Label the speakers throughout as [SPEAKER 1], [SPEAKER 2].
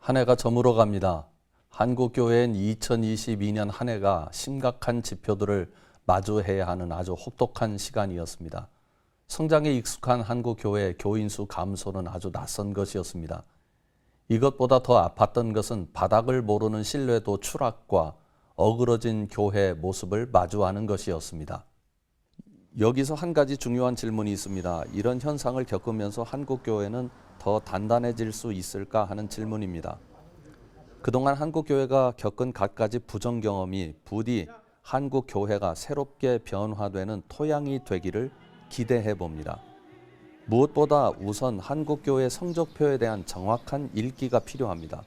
[SPEAKER 1] 한 해가 저물어 갑니다. 한국교회엔 2022년 한 해가 심각한 지표들을 마주해야 하는 아주 혹독한 시간이었습니다. 성장에 익숙한 한국교회의 교인 수 감소는 아주 낯선 것이었습니다. 이것보다 더 아팠던 것은 바닥을 모르는 신뢰도 추락과 어그러진 교회의 모습을 마주하는 것이었습니다. 여기서 한 가지 중요한 질문이 있습니다. 이런 현상을 겪으면서 한국교회는 더 단단해질 수 있을까 하는 질문입니다. 그동안 한국교회가 겪은 갖가지 부정 경험이 부디 한국교회가 새롭게 변화되는 토양이 되기를 기대해 봅니다. 무엇보다 우선 한국교회 성적표에 대한 정확한 읽기가 필요합니다.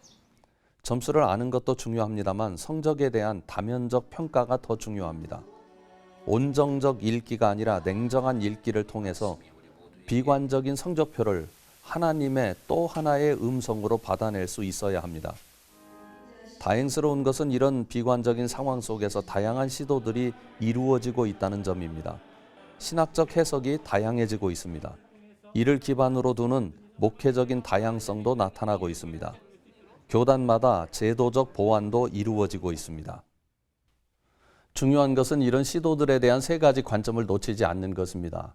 [SPEAKER 1] 점수를 아는 것도 중요합니다만 성적에 대한 다면적 평가가 더 중요합니다. 온정적 읽기가 아니라 냉정한 읽기를 통해서 비관적인 성적표를 하나님의 또 하나의 음성으로 받아낼 수 있어야 합니다. 다행스러운 것은 이런 비관적인 상황 속에서 다양한 시도들이 이루어지고 있다는 점입니다. 신학적 해석이 다양해지고 있습니다. 이를 기반으로 두는 목회적인 다양성도 나타나고 있습니다. 교단마다 제도적 보완도 이루어지고 있습니다. 중요한 것은 이런 시도들에 대한 세 가지 관점을 놓치지 않는 것입니다.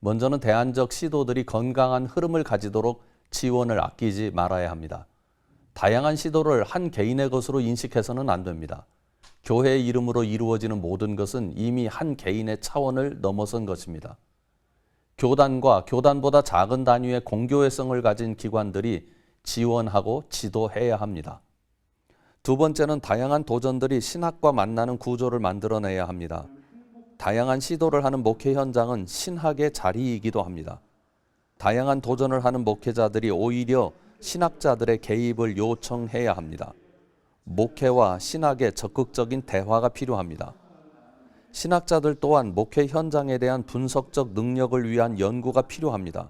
[SPEAKER 1] 먼저는 대안적 시도들이 건강한 흐름을 가지도록 지원을 아끼지 말아야 합니다. 다양한 시도를 한 개인의 것으로 인식해서는 안 됩니다. 교회의 이름으로 이루어지는 모든 것은 이미 한 개인의 차원을 넘어선 것입니다. 교단과 교단보다 작은 단위의 공교회성을 가진 기관들이 지원하고 지도해야 합니다. 두 번째는 다양한 도전들이 신학과 만나는 구조를 만들어내야 합니다. 다양한 시도를 하는 목회 현장은 신학의 자리이기도 합니다. 다양한 도전을 하는 목회자들이 오히려 신학자들의 개입을 요청해야 합니다. 목회와 신학의 적극적인 대화가 필요합니다. 신학자들 또한 목회 현장에 대한 분석적 능력을 위한 연구가 필요합니다.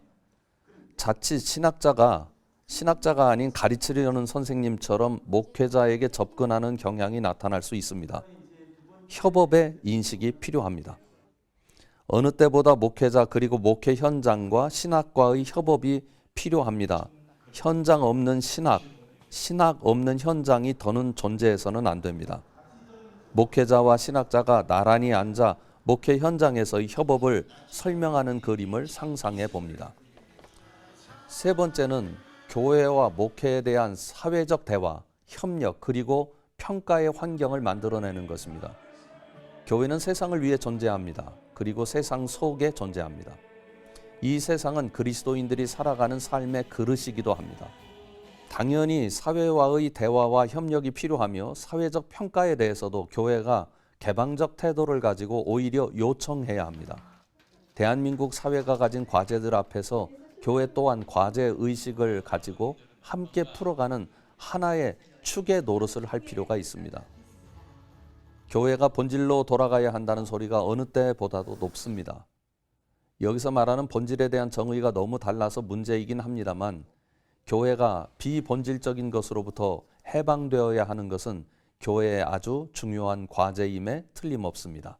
[SPEAKER 1] 자칫 신학자가 아닌 가르치려는 선생님처럼 목회자에게 접근하는 경향이 나타날 수 있습니다. 협업의 인식이 필요합니다. 어느 때보다 목회자 그리고 목회 현장과 신학과의 협업이 필요합니다. 현장 없는 신학, 신학 없는 현장이 더는 존재해서는 안 됩니다. 목회자와 신학자가 나란히 앉아 목회 현장에서의 협업을 설명하는 그림을 상상해 봅니다. 세 번째는 교회와 목회에 대한 사회적 대화, 협력 그리고 평가의 환경을 만들어내는 것입니다. 교회는 세상을 위해 존재합니다. 그리고 세상 속에 존재합니다. 이 세상은 그리스도인들이 살아가는 삶의 그릇이기도 합니다. 당연히 사회와의 대화와 협력이 필요하며 사회적 평가에 대해서도 교회가 개방적 태도를 가지고 오히려 요청해야 합니다. 대한민국 사회가 가진 과제들 앞에서 교회 또한 과제 의식을 가지고 함께 풀어가는 하나의 축의 노릇을 할 필요가 있습니다. 교회가 본질로 돌아가야 한다는 소리가 어느 때보다도 높습니다. 여기서 말하는 본질에 대한 정의가 너무 달라서 문제이긴 합니다만 교회가 비본질적인 것으로부터 해방되어야 하는 것은 교회의 아주 중요한 과제임에 틀림없습니다.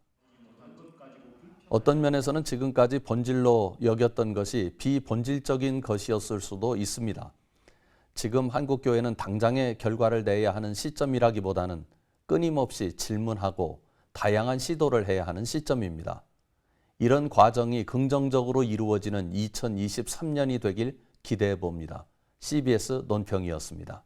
[SPEAKER 1] 어떤 면에서는 지금까지 본질로 여겼던 것이 비본질적인 것이었을 수도 있습니다. 지금 한국교회는 당장의 결과를 내야 하는 시점이라기보다는 끊임없이 질문하고 다양한 시도를 해야 하는 시점입니다. 이런 과정이 긍정적으로 이루어지는 2023년이 되길 기대해 봅니다. CBS 논평이었습니다.